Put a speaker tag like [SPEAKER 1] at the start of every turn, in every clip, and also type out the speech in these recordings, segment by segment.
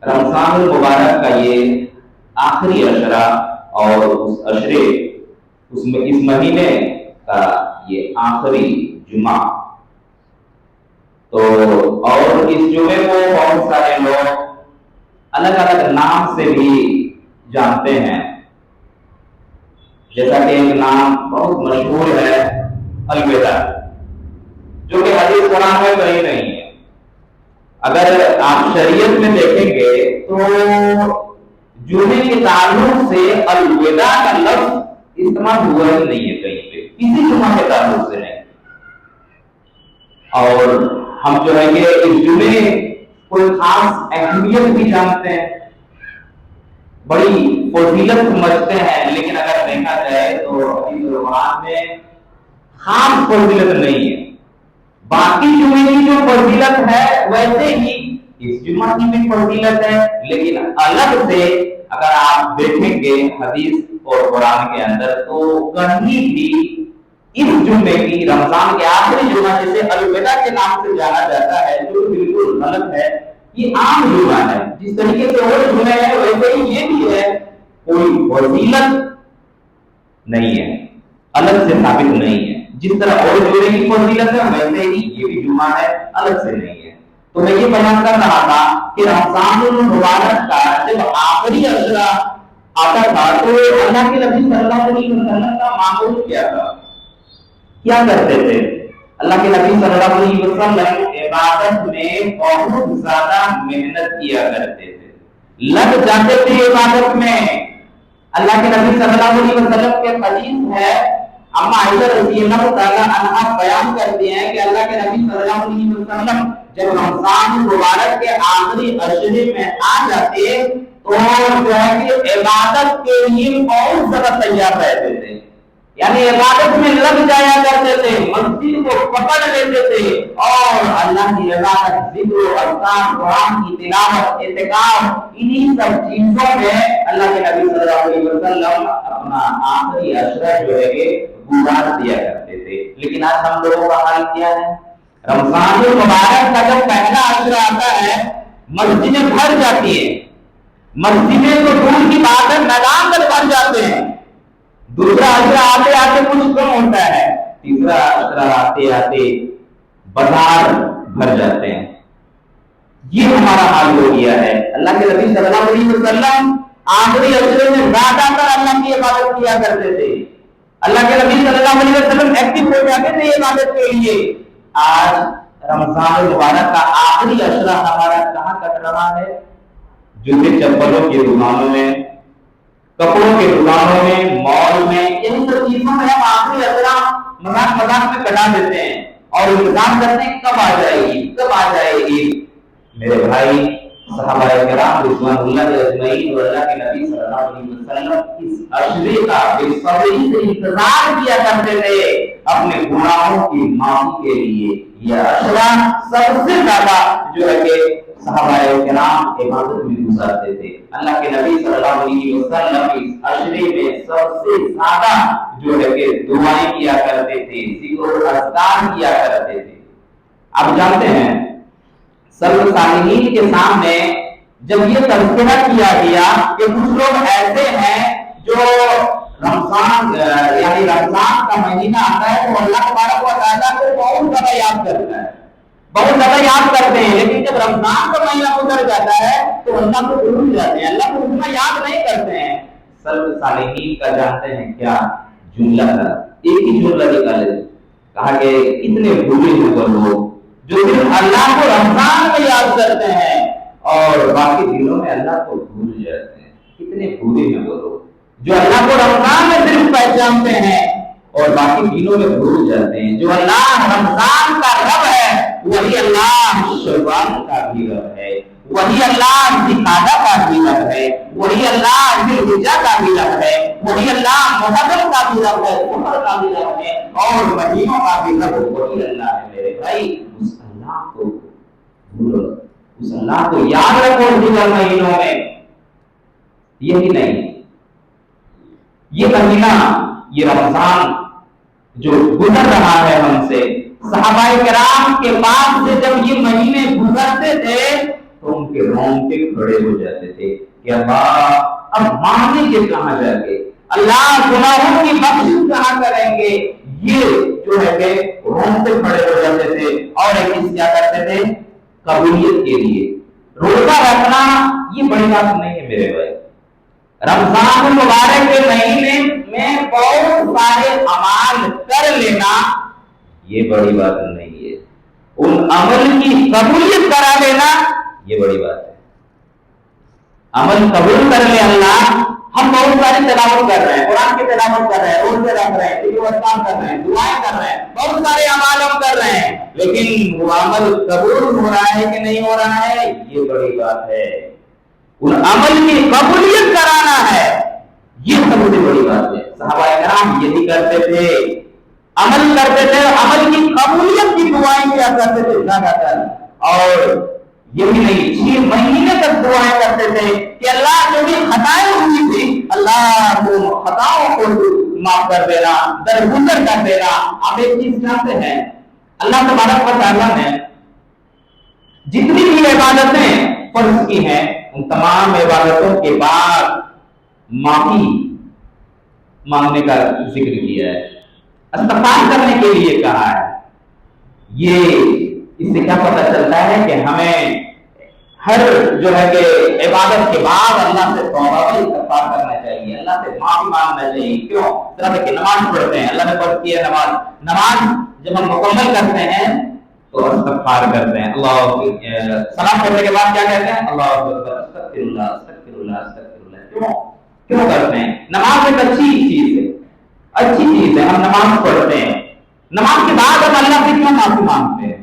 [SPEAKER 1] رمضان المبارک کا یہ آخری عشرہ اور اس مہینے کا یہ آخری جمعہ، تو اور اس جمعے کو بہت سارے لوگ الگ الگ نام سے بھی جانتے ہیں، جیسا کہ ایک نام بہت مشہور ہے الوداع، جو کہ حدیث قرآن میں کہیں نہیں ہے۔ اگر آپ شریعت میں دیکھیں گے تو جمعے کے تعلق سے الوداع کا لفظ استعمال ہوا ہی نہیں ہے کہیں پہ، کسی جمعہ کے تعلق سے نہیں۔ اور ہم جو ہے کہ اس جمعے کوئی خاص اہمیت بھی جانتے ہیں، بڑی فضیلت سمجھتے ہیں، لیکن اگر دیکھا جائے تو حدیث قرآن میں خاص فضیلت نہیں ہے۔ باقی جمعے کی جو فضیلت ہے ویسے ہی اس جمعہ کی بھی فضیلت ہے، لیکن الگ سے اگر آپ دیکھیں گے حدیث اور قرآن کے اندر تو کہیں بھی اس جمعے کی، رمضان کے آخری جمعہ جسے الوداع کے نام سے جانا جاتا ہے، جو بالکل غلط ہے۔ یہ عام جمعہ ہے، جس طریقے سے اور جمعے ہیں ویسے ہی یہ بھی ہے، کوئی فضیلت نہیں ہے، الگ سے ثابت نہیں ہے۔ جس طرح اور جمعے کی فضیلت ہے ویسے ہی یہ بھی جمعہ ہے، الگ سے نہیں ہے۔ تو میں یہ بیان کر رہا تھا کہ رمضان المبارک کا جب آخری عشرہ آتا تھا تو اللہ کے نبی صلی اللہ علیہ وسلم کا معمول کیا تھا، کیا کرتے تھے؟ اللہ کے نبی صلی اللہ علیہ وسلم عبادت میں بہت زیادہ محنت کیا کرتے تھے، لگ جاتے تھے عبادت میں۔ اللہ کے نبی صلی اللہ علیہ وسلم کے حدیث ہے، اما عائشہ رضی اللہ تعالی عنہا بیان کرتی ہیں کہ اللہ کے نبی صلی اللہ علیہ وسلم جب رمضان مبارک کے آخری عشرے میں آ جاتے تو جو ہے کہ عبادت کے لیے بہت زیادہ تیار رہتے تھے، یعنی عبادت میں لگ جایا کرتے تھے، مسجد کو پکڑ لیتے تھے اور اللہ کی عبادت، ذکر و اذکار، قرآن کی تلاوت، اعتکاف، انہی سب چیزوں میں اللہ کے نبی صلی اللہ علیہ وسلم اپنا آخری عشرہ جو ہے کہ گزار دیا کرتے تھے۔ لیکن آج ہم لوگوں کا حال کیا ہے؟ رمضان المبارک کا جب پہلا عشرہ آتا ہے مسجدیں بھر جاتی ہیں، مسجدیں تو دور کی بات ہے میدان تک بھر جاتے ہیں، دوسرا عشرہ آتے آتے کچھ کم ہوتا ہے، تیسرا عشرہ آتے آتے بازار بھر جاتے ہیں۔ یہ ہمارا حال ہو گیا ہے۔ اللہ کے نبی صلی اللہ علیہ وسلم آخری عشرے میں زیادہ تر اللہ کی عبادت کیا کرتے تھے، اللہ کے نبی صلی اللہ علیہ وسلم ایکٹیو ہو جاتے تھے عبادت کے لیے۔ آج رمضان المبارک کا آخری عشرہ ہمارا کہاں کٹ رہا ہے؟ جوتے چپلوں کی دکانوں میں، کپڑوں کے دکانوں میں، مال میں، ان سب چیزوں میں ہم آخری عشرہ مذاق میں کٹا دیتے ہیں اور انتظار کرتے ہیں کب آ جائے گی، کب آ جائے گی۔ میرے بھائی، صحابہ کرام رضوان اللہ اجمعین اور اللہ کے نبی صلی اللہ علیہ وسلم اس عشرے کا بے صبری سے انتظار کیا کرتے تھے اپنے گناہوں کی معافی کے لیے۔ یہ عشرہ سب سے زیادہ جو ہے کہ صحابہ کرام عبادت میں گزارتے تھے۔ اللہ کے نبی صلی اللہ علیہ وسلم اس عشرے میں سب سے زیادہ جو ہے کہ دعائیں کیا کرتے تھے، ذکر و اذکار کیا کرتے تھے۔ آپ جانتے ہیں سلف صالحین کے سامنے جب یہ تذکرہ کیا گیا کہ کچھ لوگ ایسے ہیں جو رمضان یعنی رمضان کا مہینہ آتا ہے تو اللہ تبارک و تعالیٰ کو بہت زیادہ یاد کرتا ہے، بہت زیادہ یاد کرتے ہیں، لیکن جب رمضان کا مہینہ گزر جاتا ہے تو اللہ کو بھول جاتے ہیں، اللہ کو اتنا یاد نہیں کرتے ہیں۔ سلف صالحین کا جانتے ہیں کیا جملہ تھا؟ ایک ہی جملہ نکالے، کہا کہ اتنے بھولے ہوئے لوگ جو صرف اللہ کو رمضان میں یاد کرتے ہیں اور باقی دنوں میں اللہ کو بھول جاتے ہیں، کتنے بھولے ہیں وہ لوگ جو اللہ کو رمضان میں صرف پہچانتے ہیں اور باقی دنوں میں بھول جاتے ہیں۔ جو اللہ رمضان کا رب ہے وہی اللہ شعبان کا بھی رب ہے، وہی اللہ ذکادہ کا بھی رب ہے، وہی اللہ ذوالحجہ کا بھی رب ہے، وہی اللہ محرم کا بھی رب ہے، عمر کا بھی رب ہے اور مہینوں کا بھی رب وہی اللہ ہے۔ میرے بھائی، اس اللہ کو بھولو، اس اللہ کو یاد رکھو دیگر مہینوں میں، یہی نہیں یہ مہینہ، یہ رمضان جو گزر رہا ہے ہم سے، صحابہ کرام کے بعد سے جب یہ مہینے گزرتے تھے تو تو ان کے رونگٹے کھڑے ہو جاتے تھے کہ اللہ اب مانگیں گے کہاں جا کے، اللہ گناہوں کی بخشش کہاں کریں گے، یہ جو ہے کہ رونگٹے کھڑے ہو جاتے تھے۔ اور ایک چیز کیا کرتے تھے، قبولیت کے لیے روزہ رکھنا یہ بڑی بات نہیں ہے میرے بھائی۔ رمضان المبارک کے مہینے میں بہت سارے اعمال کر لینا یہ بڑی بات نہیں ہے، ان عمل کی قبولیت کرا لینا یہ بڑی بات ہے۔ عمل قبول کر لے اللہ، ہم بہت ساری تلاوت کر رہے ہیں، قرآن کی تلاوت کر رہے ہیں، روزے رکھ رہے ہیں، استعمال کر رہے ہیں، دعائیں کر رہے ہیں، بہت سارے اعمال ہم کر رہے ہیں، لیکن وہ عمل قبول ہو رہا ہے کہ نہیں ہو رہا ہے یہ بڑی بات ہے۔ ان عمل کی قبولیت کرانا ہے یہ سب سے بڑی بات ہے۔ صحابہ کرام یہی کرتے تھے، عمل کرتے تھے، عمل کی قبولیت کی دعائیں کیا کرتے تھے زیادہ تر، اور یہی نہیں 6 مہینے تک دعائیں کرتے تھے کہ اللہ جو بھی خطائیں ہوئی تھی اللہ وہ خطاؤں کو معاف کر دینا، درگزر کر دینا۔ آپ ایک چیز جانتے ہیں، اللہ تبارک و تعالیٰ نے جتنی بھی عبادتیں فرض کی ہیں ان تمام عبادتوں کے بعد معافی مانگنے کا ذکر کیا ہے، استغفار کرنے کے لیے کہا ہے۔ یہ اس سے کیا پتہ چلتا ہے کہ ہمیں ہر جو ہے کہ عبادت کے بعد اللہ سے توبہ و استغفار کرنا چاہیے، اللہ سے معافی مانگنا چاہیے۔ کیوں؟ طرح کہ نماز پڑھتے ہیں، اللہ نے فرض کی ہے نماز جب ہم مکمل کرتے ہیں تو استغفار کرتے ہیں، اللہ سلام پڑھنے کے بعد کیا کہتے ہیں، اللہ استغفر اللہ استغفر اللہ استغفر اللہ۔ کیوں کرتے ہیں؟ نماز ایک اچھی چیز ہے، اچھی چیز ہے، ہم نماز پڑھتے ہیں، نماز کے بعد ہم اللہ سے کیوں معافی مانگتے ہیں؟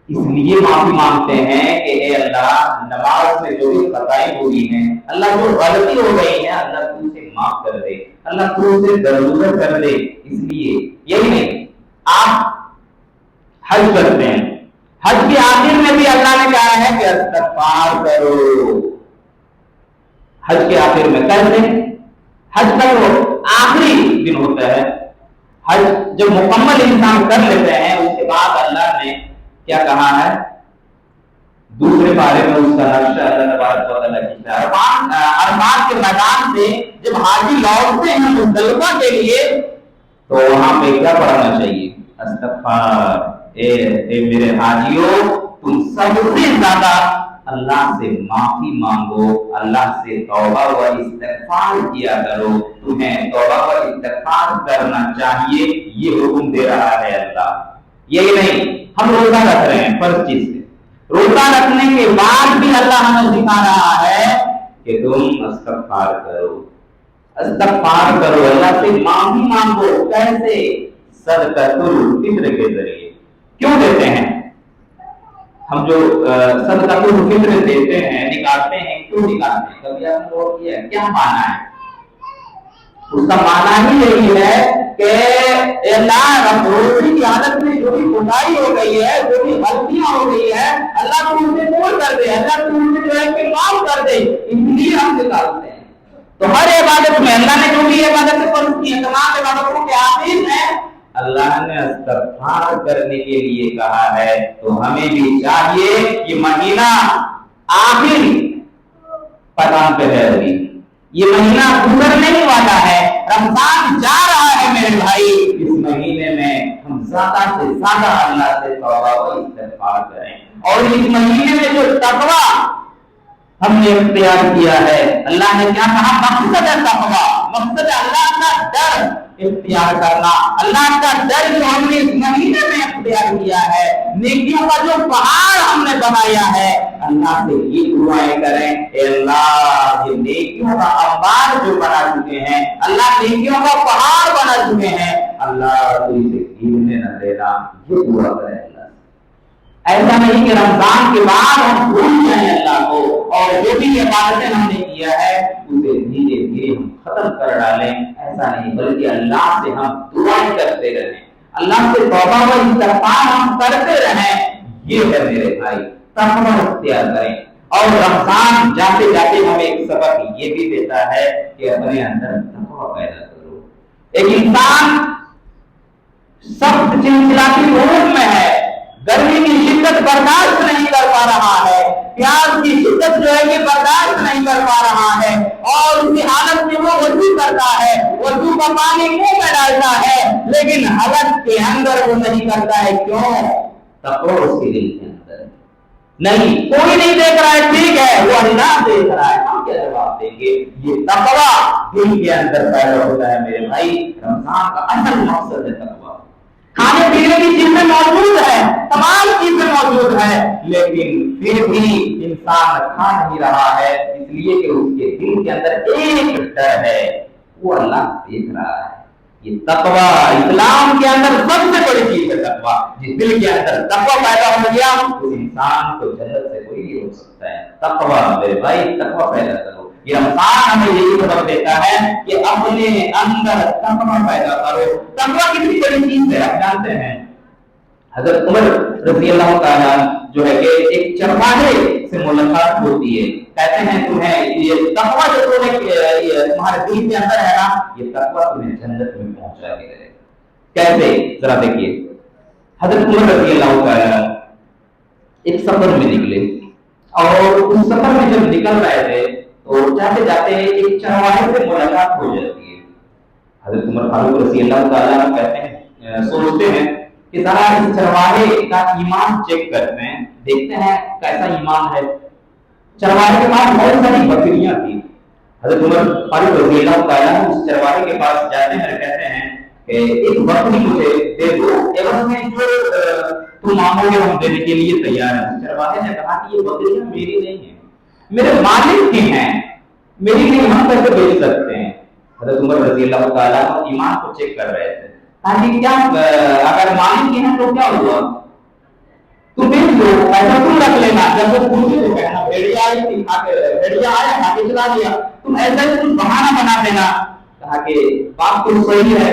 [SPEAKER 1] اس لیے معافی مانگتے ہیں کہ اے اللہ نماز میں جو بھی خطائیں ہوئی ہیں، اللہ جو غلطی ہو گئی ہے اللہ تو اسے معاف کر دے، اللہ تو اسے درگزر کر دے۔ اس لیے یہی نہیں، آپ حج کرتے ہیں، حج کے آخر میں بھی اللہ نے کہا ہے کہ استغفار کرو، حج کے آخر میں کرتے حج کا جو آخری دن ہوتا ہے، حج جب مکمل انسان کر لیتے ہیں اس کے بعد اللہ نے کیا کہا ہے دوسرے پارے میں، اس کا نقشہ اللہ تبارک و تعالیٰ کھینچا ہے۔ عرفات کے میدان سے جب حاجی لوٹتے ہیں مزدلفہ کے لیے تو وہاں پہ کیا پڑھنا چاہیے، استغفار۔ اے میرے حاجیوں تم سب سے زیادہ اللہ سے معافی مانگو، اللہ سے توبہ و استغفار کیا کرو، تمہیں توبہ و استغفار کرنا چاہیے، یہ حکم دے رہا ہے اللہ۔ یہی نہیں، ہم روزہ رکھ رہے ہیں فرض چیز سے، روزہ رکھنے کے بعد بھی اللہ ہمیں سکھا رہا ہے کہ تم استغفار کرو، استغفار کرو، اللہ سے معافی مانگو۔ کیسے؟ صدقۃ الفطر کے ذریعے۔ کیوں دیتے ہیں ہم؟ جو صدقۃ الفطر دیتے ہیں، نکالتے ہیں، کیوں نکالتے ہیں؟ کبھی آپ نے غور کیا کیا معنی ہے اس کا؟ معنی ہی یہی ہے کہ اللہ روزی کی حالت میں جو بھی کوتاہی ہو گئی ہے، جو بھی غلطیاں ہو گئی ہے، اللہ تو ان سے دور کر دے، اللہ تو ان سے جو ہے کہ معاف کر دے، اس لیے ہم نکالتے ہیں۔ تو ہر عبادت میں اللہ نے جو بھی عبادت فرض کی ہے، تمام عبادتوں کے آخر میں اللہ نے استغفار کرنے کے لیے کہا ہے۔ تو ہمیں بھی چاہیے یہ مہینہ آخر پیغام پہ ہے، ابھی یہ مہینہ گزرنے ہی والا ہے، رمضان جا رہا ہے میرے بھائی، اس مہینے میں ہم زیادہ سے زیادہ اللہ سے توبہ و استغفار کریں، اور اس مہینے میں جو تقویٰ ہم نے اختیار کیا ہے، اللہ نے کیا کہا، مقصد ہے تقویٰ، مقصد اللہ کا ڈر اختیار کرنا، اللہ کا ڈر جو ہم نے اس مہینے میں اختیار کیا ہے، نیکیوں کا جو پہاڑ ہم نے بنایا ہے، اللہ سے یہ دعائیں کریں کہ اللہ یہ نیکیوں کا انبار جو بنا چکے ہیں، اللہ نیکیوں کا پہاڑ بنا چکے ہیں، اللہ تو اسے گرنے نہ دینا، یہ دعا کریں اللہ۔ ایسا نہیں کہ رمضان کے بعد ہم بھول جائیں اللہ کو، اور جو بھی عبادتیں ہم نے کیا ہے اسے دھیرے دھیرے ہم ختم کر ڈالیں، ایسا نہیں، بلکہ اللہ سے ہم دعائیں کرتے رہیں، اللہ سے توبہ و استغفار ہم کرتے رہیں۔ یہ ہے میرے بھائی، تقویٰ اختیار کریں۔ اور رمضان جاتے جاتے ہمیں ایک سبق یہ بھی دیتا ہے کہ اپنے اندر تقویٰ پیدا کرو۔ ایک انسان سخت چنچلاتی روح میں ہے، गर्मी की शिद्दत बर्दाश्त नहीं कर पा रहा है, प्यास की शिद्दत जो है ये बर्दाश्त नहीं कर पा रहा है, और उसी हालत में वो वजू करता है, वजू का पानी मुंह में डालता है, लेकिन हलक के अंदर वो नहीं करता है। क्यों? तकवा उसके दिल के अंदर है। नहीं, कोई नहीं देख रहा है, ठीक है, वो अल्लाह देख रहा है, हम क्या जवाब देंगे? ये तकवा दिल के अंदर पैदा होता है मेरे भाई। रमजान का असल मकसद है तकवा। खाने पीने की चीजें मौजूद है, तमाम चीजें मौजूद है, लेकिन फिर भी इंसान खा नहीं रहा है, इसलिए कि उसके दिल के अंदर एक डर है, वो अल्लाह देख रहा है। ये तकवा इस्लाम के अंदर सबसे बड़ी चीज है तकवा। जिस दिल के अंदर तकवा पैदा हो गया, उस इंसान को जन्नत से कोई नहीं रोक सकता है। तकवा मेरे भाई, तकवा पैदा करो। ये रमजान हमें यही सबक देता है कि अपने अंदर तकवा पैदा करो। तकवा कितनी बड़ी चीज है आप जानते हैं। हजरत उमर रज़ी अल्लाह ताला जो है कि एक चरवाहे से मुलाकात होती है, कहते हैं तुम्हें ये तकवा जो तुम्हारे दिल के अंदर है ना, ये तकवा तुम्हें जन्नत में पहुंचा के रहेगा। कैसे? जरा देखिए। हजरत उमर रज़ी अल्लाह ताला एक सफर में निकले, और उस सफर में जब निकल रहे थे तो जाते जाते एक चरवाहे से मुलाकात हो जाती है। हजरत उमर फारूक रज़ी अल्लाह ताला कहते हैं, सोचते हैं कि जरा इस चरवाहे का ईमान चेक करते हैं, देखते हैं कैसा ईमान है। चरवाहे के पास बहुत सारी बकरियां थी। हजरत उमर फारूक रज़ी अल्लाह ताला उस चरवाहे के पास जाते हैं और कहते हैं कि एक बकरी मुझे दे दो, एवं में जो तुम मांगोगे हम देने के लिए तैयार हैं। चरवाहे ने कहा कि ये बकरियां मेरी नहीं है, मेरे मालिक की हैं, मेरी नहीं, हम कैसे बेच सकते हैं? हजरत उमर रज़ी अल्लाह ताला ईमान को चेक कर रहे थे, ताकि क्या अगर मालिक की हैं तो क्या हुआ, तुम बेच लो, पैसा तुम रख लेना। जब वो पूछे तो कहना भेड़िया आई थी, भेड़िया आया खाके चला दिया, तुम ऐसा ही कुछ बहाना बना देना। कहा कि बात तो सही है,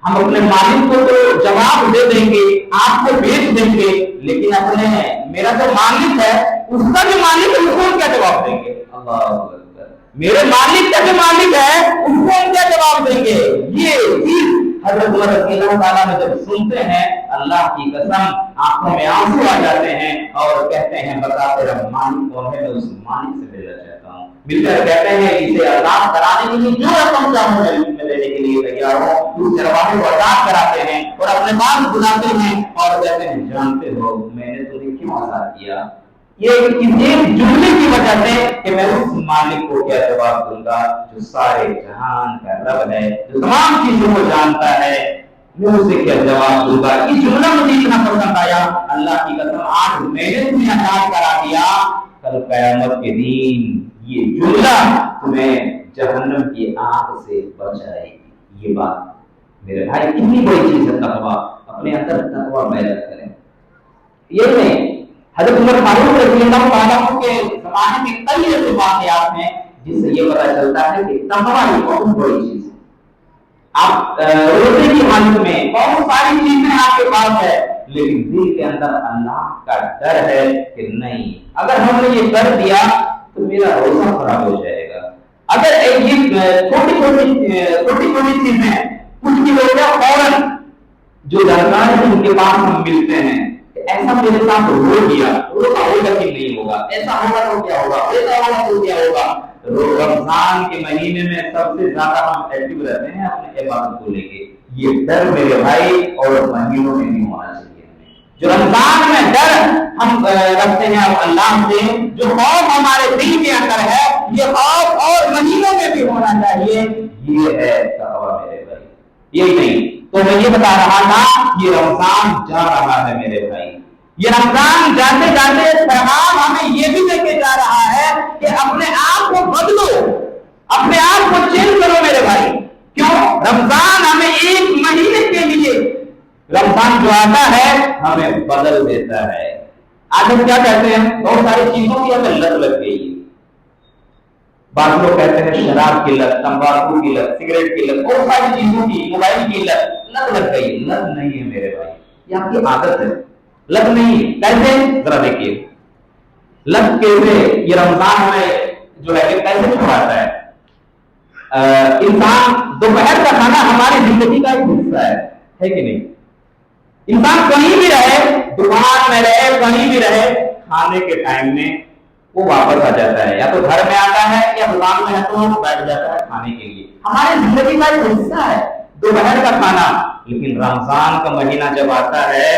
[SPEAKER 1] हम अपने मालिक को तो जवाब दे देंगे, आपको बेच देंगे, लेकिन अपने मेरा जो मालिक है उसका जो मालिक है उसको क्या जवाब देंगे? अल्लाह अकबर। मेरे मालिक का जो मालिक है उसको हम क्या जवाब देंगे? ये चीज हजरत उमर रज़ी अल्लाह ताला ने जब सुनते हैं, अल्लाह की कसम आंखों में आंसू आ जाते हैं और कहते हैं बता तेरा मालिक कौन है, मैं उस मालिक से मिलना चाहता हूँ। मिलकर कहते हैं इसे आजाद कराने के लिए जो रकम चाहूं मैं देने के लिए तैयार हूँ। उस चरवाहे को आजाद कराते हैं और अपने पास बुलाते हैं और कहते हैं जानते हो मैंने तुम्हें क्यों आजाद किया? ये एक जुमले की वजह से कि मैं उस मालिक को क्या जवाब दूंगा जो सारे जहान का रब है, जो तमाम चीजों को जानता है, मैं उसे क्या जवाब दूंगा? ये जुमला मुझे इतना पसंद आया, अल्लाह की कसम आज मैंने तुम्हें आजाद करा दिया, कल कयामत के दिन ये जुमला तुम्हें जहन्नम की आग से बचाएगी। ये बात मेरे भाई कितनी बड़ी चीज है तकवा। अपने अंदर तकवा पैदा करें। ये नहीं, हजरत उमर फारूक रज़ी अल्लाह ताला के ज़माने में कई ऐसी वाक़यात हैं जिससे ये पता चलता है कि तकवा एक बहुत बड़ी चीज है। आप रोजे की हालत में बहुत सारी चीजें आपके पास है, लेकिन दिल के अंदर अल्लाह का डर है कि नहीं, अगर हमने ये कर दिया तो मेरा रोजा खराब हो जाएगा। अगर ये छोटी छोटी चीजें कुछ की वजह फौरन जो दरकार है उनके पास हम मिलते हैं, ऐसा मेरे साथ हो गया, रोजा होगा कि नहीं होगा, ऐसा होगा तो क्या होगा, ऐसा होगा तो क्या होगा। रमजान के महीने में सबसे ज्यादा हम एक्टिव रहते हैं अपने इबादत को लेके। ये डर मेरे भाई और महीनों में नहीं होना चाहिए। जो रमजान में डर हम रखते हैं अल्लाह से, जो खौफ हमारे दिल के अंदर है, ये खौफ और महीनों में भी होना चाहिए। ये है तकवा मेरे भाई। यही नहीं तो मैं ये बता रहा था, ये रमजान जा रहा है मेरे भाई। ये रमजान जाते जाते पैगाम हमें ये भी देके जा रहा है कि अपने आप को बदलो, अपने आप को चेंज करो मेरे भाई। क्यों? रमजान हमें एक महीने के लिए, रमजान जो आता है हमें बदल देता है। आज हम क्या कहते हैं, बहुत सारी चीजों की हमें लत लग गई है। बात लोग कहते हैं शराब की लत, तंबाकू की लत, सिगरेट की लत, बहुत सारी चीजों की, मोबाइल की लत लग गई। लत नहीं है मेरे भाई, ये आपकी आदत है, लत नहीं है। कैसे? जरा देखिए लत कैसे ये रमजान हमें जो है कैसे छुड़ाता है। इंसान दोपहर का खाना हमारी जिंदगी का एक हिस्सा है कि नहीं? इंसान कहीं भी रहे, दुकान में रहे, कहीं भी रहे, खाने के टाइम में वो वापस आ जाता है, या तो घर में आता है या दुकान में है तो बैठ जाता है खाने के लिए। हमारे जिंदगी का एक हिस्सा है दोपहर का खाना। लेकिन रमजान का महीना जब आता है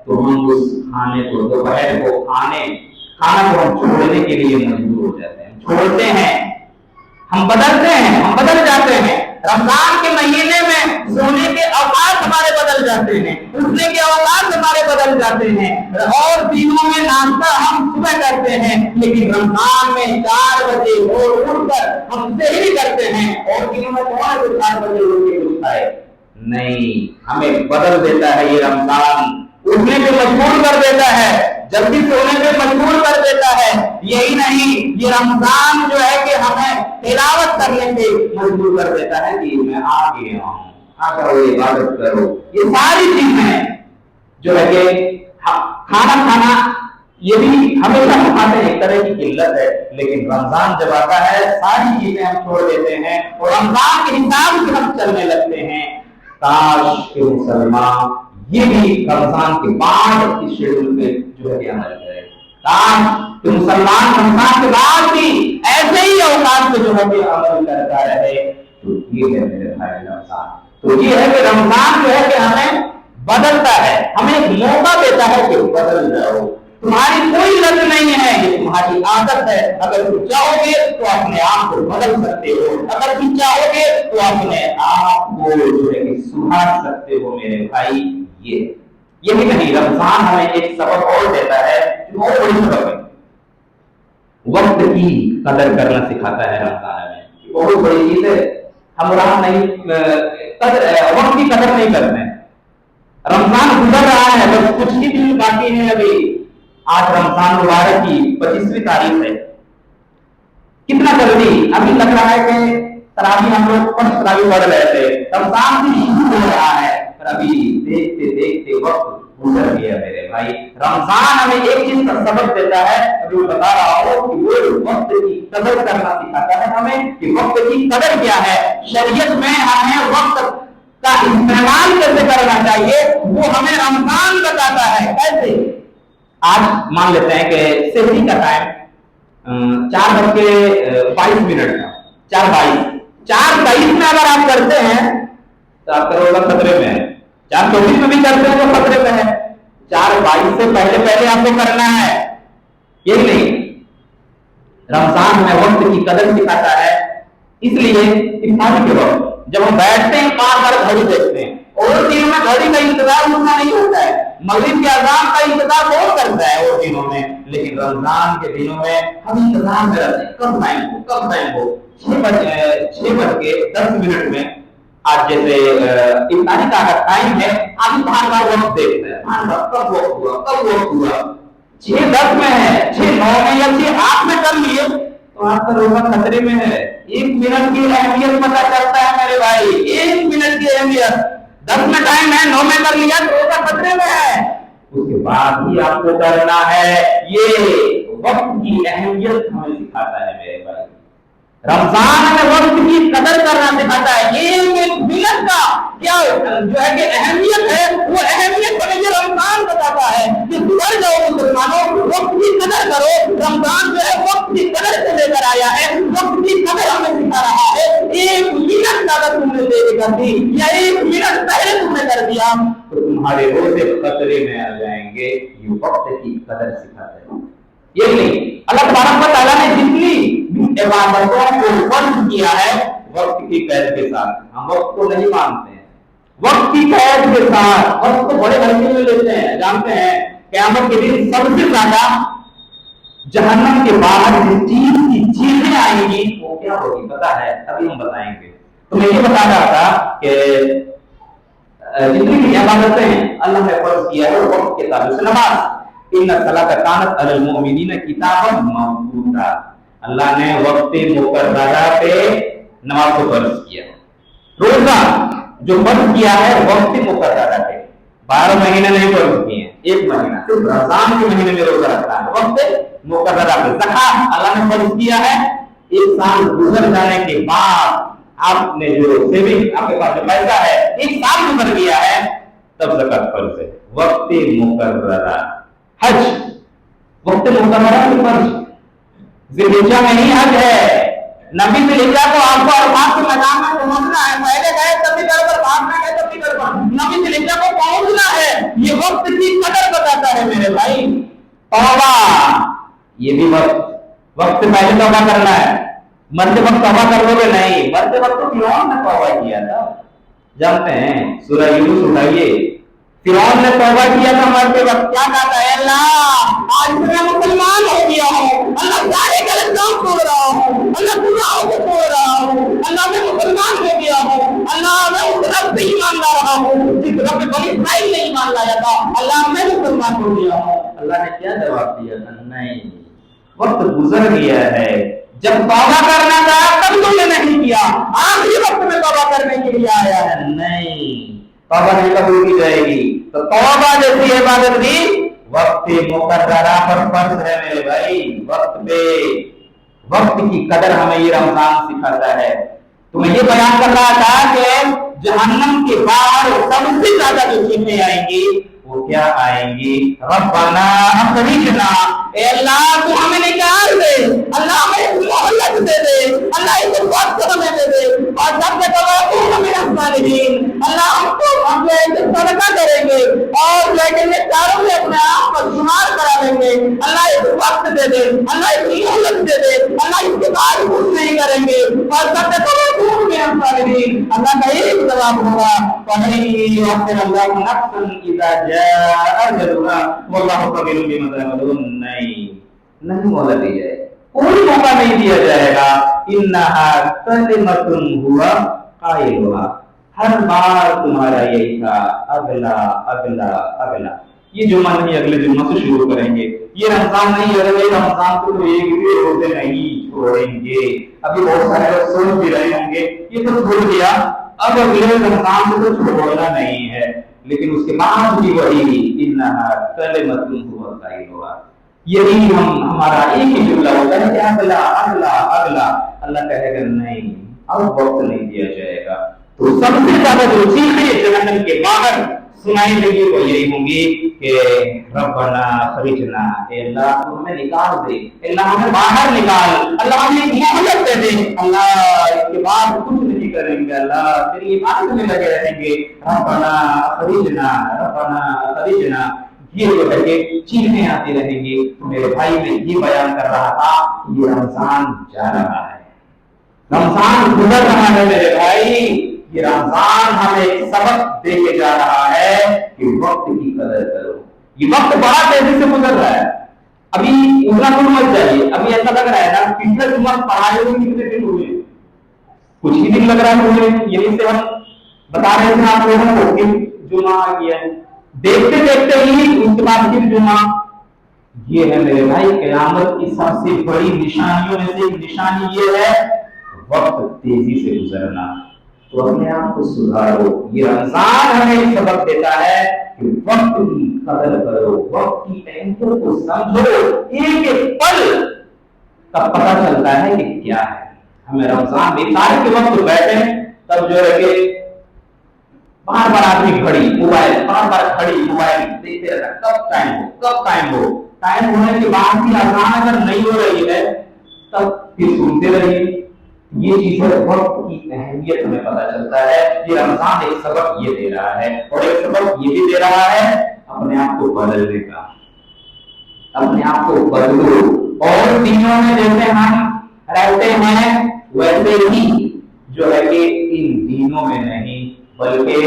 [SPEAKER 1] तो हम उस खाने को, दोपहर को खाना को हम छोड़ने के लिए मजबूर हो जाते हैं, छोड़ते हैं, हम बदलते हैं, हम बदल जाते हैं। रमजान के महीने में सोने के औकात हमारे बदल जाते हैं, उठने के औकात हमारे बदल जाते हैं, और दिनों में नाश्ता हम सुबह करते हैं, लेकिन रमजान में 4 बजे उठकर हम सहरी करते हैं, और दिनों में कौन 4 बजे उठ के उठता है? नहीं, हमें बदल देता है ये रमजान, उठने पे मजबूर कर देता है, जल्दी सोने पे मजबूर कर देता है। यही नहीं, ये रमजान जो है कि हमें तिलावत करने पे मजबूर कर देता है कि मैं आ गया हूँ, आ करो, इबादत करो। ये सारी चीजें जो है कि खाना खाना ये भी हमेशा खाते हैं, एक तरह की किल्लत है, लेकिन रमजान जब आता है सारी चीजें हम छोड़ देते हैं और रमजान के हिसाब से हम चलने लगते हैं। काश के मुसलमान ये भी रमजान के बाद की शेड्यूल पे जो है अमल करें। काश कि मुसलमान रमजान के बाद भी ऐसे ही औकात पे जो है अमल करता रहे। तो ये है मेरे भाई रमजान, तो ये है कि रमजान जो है कि हमें बदलता है, हमें एक मौका देता है कि बदल जाओ। तुम्हारी कोई लत नहीं है, ये तुम्हारी आदत है। अगर तुम चाहोगे तो अपने आप को बदल सकते हो, अगर तुम चाहोगे तो अपने आप को जो है कि सुधार सकते हो मेरे भाई। यही नहीं, रमजान हमें एक सबक और देता है जो बहुत बड़ी सबक है, वक्त की कदर करना सिखाता है रमजान में। बहुत बड़ी चीज है, हम वक्त की कदर नहीं करते हैं। रमजान गुजर रहा है, बस कुछ ही दिन बाकी है अभी। आज रमजान मुबारक की 25वीं तारीख है, कितना जल्दी अभी लग रहा है कि तरावी हम लोग तरावी पढ़ रहे थे, रमजान भी शुरू हो रहा है, अभी देखते देखते वक्त गुजर गया मेरे भाई। रमजान हमें एक चीज का सबक देता है, अभी मैं बता रहा हूँ कि वो वक्त की कदर करना सिखाता है हमें कि वक्त की कदर क्या है। शरीयत में हमें वक्त का इस्तेमाल कैसे करना चाहिए वो हमें रमजान बताता है। कैसे? आज मान लेते हैं कि सहरी का टाइम 4:22 का, 4:22 में अगर आप करते हैं तो आपका रोजा खतरे में है। 4:24 में भी करते हैं तो खतरे में है। 4:22 से पहले पहले आपको करना है। यही नहीं, रमजान में वक्त की कदर सिखाता है। इसलिए इफ्तारी के वक्त जब हम बैठते हैं बार-बार घड़ी देखते हैं, और दिनों में घड़ी का इंतजार उतना नहीं होता है, मगरिब के अज़ान का इंतजार कौन करता है और दिनों में, लेकिन रमजान के दिनों में हम इंतजार में रहते हैं कब टाइम हो। 6:10 में आज जैसे इफ्तारी का टाइम है, आदमी बार-बार वक्त देखता है, कब वक्त हुआ 6:10 में है, 6:09 में या 6:08 में कर लिए तो आपका रोजा खतरे में है। 1 मिनट की अहमियत पता चलता है मेरे भाई, 1 मिनट की अहमियत। 10 में टाइम है, 9 में कर लिया तो रोजा खतरे में है। उसके बाद ही आपको करना है। ये वक्त की अहमियत हमें सिखाता है मेरे भाई। रमजान में वक्त की कदर करना सिखाता है। ये मिनट का क्या जो है कि अहमियत है, वो अहमियत हमें ये रमजान बताता है कि सुधर जाओ मुसलमानों, वक्त की कदर करो। रमजान जो है वक्त की कदर से लेकर आया है, वक्त की कदर हमें सिखा रहा है। 1 मिनट अगर तुमने देरी कर दी या 1 मिनट पहले तुमने कर दिया तो तुम्हारे रोजे खतरे में आ जाएंगे। ये वक्त की कदर सिखाता है। ये नहीं, अल्लाह तआला ने जितनी इबादतों को फर्ज किया है वक्त की कैद के साथ, हम वक्त को नहीं मानते हैं। वक्त की कैद के साथ वक्त को बड़े हल्के में लेते हैं। जानते हैं क़यामत के दिन सबसे ज्यादा जहन्नम के बाहर जिस चीज की चीजें आएंगी वो क्या होगी पता है? अभी हम बताएंगे। तो मैं ये बता रहा था कि जितनी भी इबादतें अल्लाह ने फर्ज किया है वक्त के ताल्लुक से, नमाज इन्ना सलाता कानत अलल मुमिनीना किताबन मौकूता, अल्लाह ने वक्त मुकर्ररा पे नमाज को फर्ज किया। रोजा जो फर्ज किया है वक्त मुकर्ररा पे, 12 महीने नहीं फर्ज किए, 1 महीना सिर्फ रमजान के महीने में रोजा रखना है वक्त मुकर्ररा पे। ज़कात अल्लाह ने फर्ज किया है, 1 साल गुजर जाने के बाद आपने जो सेविंग आपके पास जो पैसा है 1 साल गुजर गया है तब ज़कात फर्ज है, वक्त मुकर्ररा। हज वक्त मुकर्ररा के फर्ज, ज़िलहिज्जा में ही हज है। नबी ज़िलहिज्जा को आपको अरफात के मैदान में पहुंचना है, पहले गए तब भी गड़बड़, बाद में गए तब भी गड़बड़। नबी ज़िलहिज्जा को पहुंचना है, ये वक्त की कदर बताता है मेरे भाई। तौबा, ये भी वक्त से पहले तौबा करना है। मरते वक्त तौबा कर लोगे नहीं, मरते वक्त तो फिरौन ने तौबा किया था, जानते हैं, सूरह यूनुस उठाइए, फिरौन ने तौबा किया था मरते वक्त। क्या कहता है? अल्लाह आज मैं मुसलमान हो गया हूँ, अल्लाह सारे गलत काम छोड़ रहा हूँ, अल्लाह गुनाहों को छोड़ रहा हूँ, अल्लाह मैं मुसलमान हो गया हूँ, अल्लाह मैं उस रब से ईमान ला रहा हूँ जिस रब पे बनी इस्राइल ने ईमान लाया था, अल्लाह मैं मुसलमान हो गया हूँ। अल्लाह ने क्या जवाब दिया था? नहीं, वक्त गुजर गया है, जब तौबा करना था तब तुमने नहीं किया, आखिरी वक्त में तौबा करने के लिए आया है। नहीं, तौबा नहीं कबूल की जाएगी। तो तौबा जैसी इबादत भी वक्त मुकर्ररा पर फर्ज है मेरे भाई। वक्त की कदर हमें ये रमजान सिखाता है। तो मैं ये बयान कर रहा था कि जहन्नम के बाहर सबसे ज्यादा जो चीजें आएंगी वो क्या आएंगी? रब्बना अखरिजना, ए अल्लाह तू हमें निकाल दे, अल्लाह हमें मोहलत दे दे, अल्लाह इस वक्त हमें दे दे, और जब तक तू हमें सालिहीन, अल्लाह हमको हम सदका करेंगे और लेकिन चारों में अपने आप को शुमार करा लेंगे, अल्लाह इस वक्त दे दे, अल्लाह इस मोहलत दे दे, अल्लाह इसके बाद कुछ नहीं करेंगे और जब तक तू हमें सालिहीन। अल्लाह का एक जवाब होगा, नहीं मौला दी जाए, कोई मौका नहीं दिया जाएगा। इन्नहा कलिमतुन हुवा काइलुहा, हर बार तुम्हारा यही था, अगला अगला अगला। ये जुम्मा नहीं, अगले जुम्मा से शुरू करेंगे। ये रमजान नहीं, अगले रमजान को तो एक भी रोजे नहीं छोड़ेंगे। अभी बहुत सारे लोग सोच भी रहे होंगे ये तो भूल गया, अब अगले रमजान को तो छोड़ना नहीं है, लेकिन उसके बाद भी वही इन्नहा कलिमतुन हुवा काइलुहा, यही हमारा एक ही जुमला होता है कि अगला अगला अगला। अल्लाह कहेगा नहीं, अब वक्त नहीं दिया जाएगा। तो सबसे ज्यादा जो चीजें जहन्नम के बाहर सुनाई देगी वो यही होंगी कि रब्बना खरिजना, अल्लाह हमें निकाल दे, अल्लाह हमें बाहर निकाल, अल्लाह हमें मोहलत दे दे, अल्लाह इसके बाद कुछ नहीं करेंगे, अल्लाह तेरी इबादत में लगे रहेंगे। रब्बना खरिजना, रब्बना खरिजना, ये जो है कि चीजें आती रहेंगी। तो मेरे भाई मैं ये बयान कर रहा था, ये रमजान जा रहा है, रमजान गुजर रहा है मेरे भाई। ये रमजान हमें एक सबक दे के जा रहा है कि वक्त की कदर करो। ये वक्त बड़ा तेजी से गुजर रहा है, अभी उतना दूर मत जाइए। अभी ऐसा लग रहा है ना, पिछले जुम्मा पढ़ाई हुई कितने दिन हुए, कुछ ही दिन लग रहा है हुए, यही से हम बता रहे थे आप लोगों को कि जुम्मा आ गया है, देखते देखते ही उसके बाद फिर जुम्मा। ये है मेरे भाई क़यामत की सबसे बड़ी निशानियों में से एक निशानी ये है वक्त तेजी से गुजरना। तो अपने आप को सुधारो। ये रमजान हमें एक सबक देता है कि वक्त की कदर करो, वक्त की अहमियत को समझो। एक एक पल का पता चलता है कि क्या है। हमें रमजान में तारीख के वक्त बैठे तब जो है कि बार बार आदमी घड़ी मोबाइल, बार बार घड़ी मोबाइल देखते रहता, कब टाइम हो, कब टाइम हो। टाइम होने के बाद भी अजान अगर नहीं हो रही है तब फिर सुनते रहिए। ये चीजें वक्त की अहमियत हमें पता चलता है। ये रमजान एक सबक ये दे रहा है, और एक सबक ये भी दे रहा है अपने आप को बदलने का। अपने आप को बदलो, और दिनों में जैसे हम रहते हैं वैसे ही जो है कि इन दिनों में नहीं, बल्कि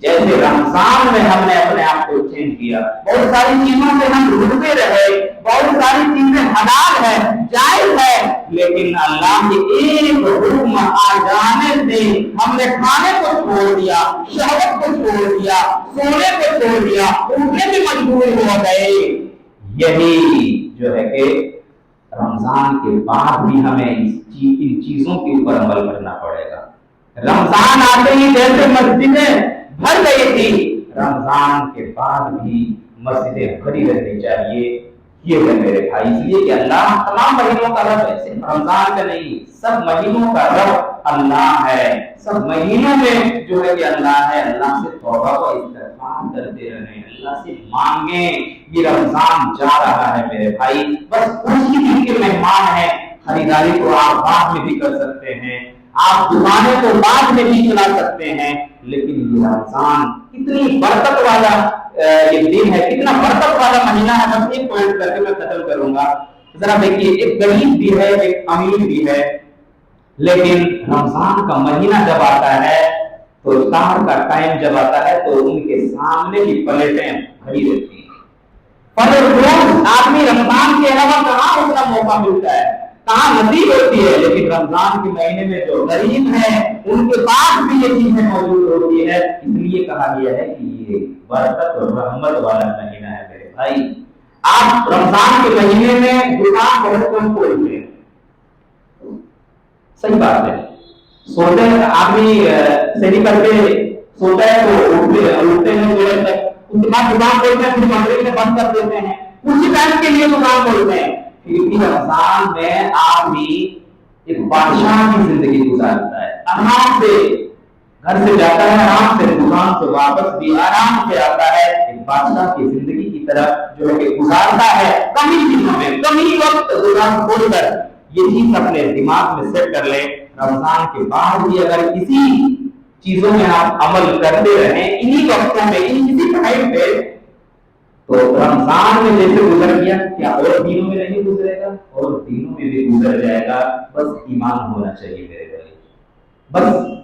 [SPEAKER 1] जैसे रमजान में हमने अपने आप को चेंज किया। बहुत सारी चीजों से हम रुकते रहे, बहुत सारी चीजें हलाल है, जायज है, लेकिन अल्लाह के एक हुक्म आ जाने से हमने खाने को छोड़ दिया, शहवत को छोड़ दिया, सोने को छोड़ दिया, उठने में मजबूर हो गए। यही जो है कि रमजान के बाद भी हमें इन चीजों के ऊपर अमल करना पड़ेगा। रमजान आते ही जैसे मस्जिदें भर गई थी, रमजान के बाद भी मस्जिदें भरी रहनी चाहिए। ये है मेरे भाई, इसलिए कि अल्लाह तमाम महीनों का रब है, सिर्फ रमजान का नहीं, सब महीनों का रब اللہ ہے. سب مہینوں میں جو ہے کہ اللہ ہے. اللہ سے توبہ و استغفار کرتے رہیں, اللہ سے مانگیں. یہ رمضان جا رہا ہے میرے بھائی, بس کچھ ہی دن کے مہمان ہیں. خریداری کو آپ بعد میں بھی کر سکتے ہیں, آپ دکانیں کو بعد میں بھی چلا سکتے ہیں, لیکن یہ رمضان کتنی برکت والا یہ دن ہے, کتنا برکت والا مہینہ ہے. بس ایک پوائنٹ کر کے میں ختم کروں گا. ذرا دیکھیے, ایک غریب بھی ہے, ایک امیر بھی ہے, لیکن رمضان کا مہینہ جب آتا ہے تو افطار کا ٹائم جب آتا ہے تو ان کے سامنے کی پلیٹیں بھری رہتی ہیں. پر روز آدمی رمضان کے علاوہ کہاں اتنا موقع ملتا ہے, کہاں نصیب ہوتی ہے, لیکن رمضان کے مہینے میں جو غریب ہیں ان کے پاس بھی یہ چیزیں موجود ہوتی ہے. اس لیے کہا گیا ہے کہ یہ برکت اور رحمت والا مہینہ ہے میرے بھائی. آپ رمضان کے مہینے میں دکان بہت کم کھولتے ہیں, صحیح بات ہے. سوتے ہیں آدمی سیری کر کے سوتا ہے تو اٹھتے ہیں دیر تک, اس کے بعد دکان کھولتے ہیں, پھر مغرب میں بند کر دیتے ہیں, اسی ٹائم کے لیے دکان کھولتے ہیں. کیونکہ رمضان میں آدمی ایک بادشاہ کی زندگی گزارتا ہے, آرام سے گھر سے جاتا ہے, آرام سے دکان سے واپس بھی آرام سے آتا ہے, ایک بادشاہ کی زندگی کی طرف جو ہے کہ گزارتا ہے. کم ہی دنوں میں, کم ہی وقت دکان کھول کر یہ چیز اپنے دماغ میں سیٹ کر لیں. رمضان کے بعد بھی اگر اسی چیزوں میں آپ عمل کرتے رہیں, انہی وقتوں میں, اسی ٹائم پہ, تو رمضان میں جیسے گزر گیا کیا اور دنوں میں نہیں گزرے گا, اور دنوں میں بھی گزر جائے گا. بس ایمان ہونا چاہیے میرے بھائی, بس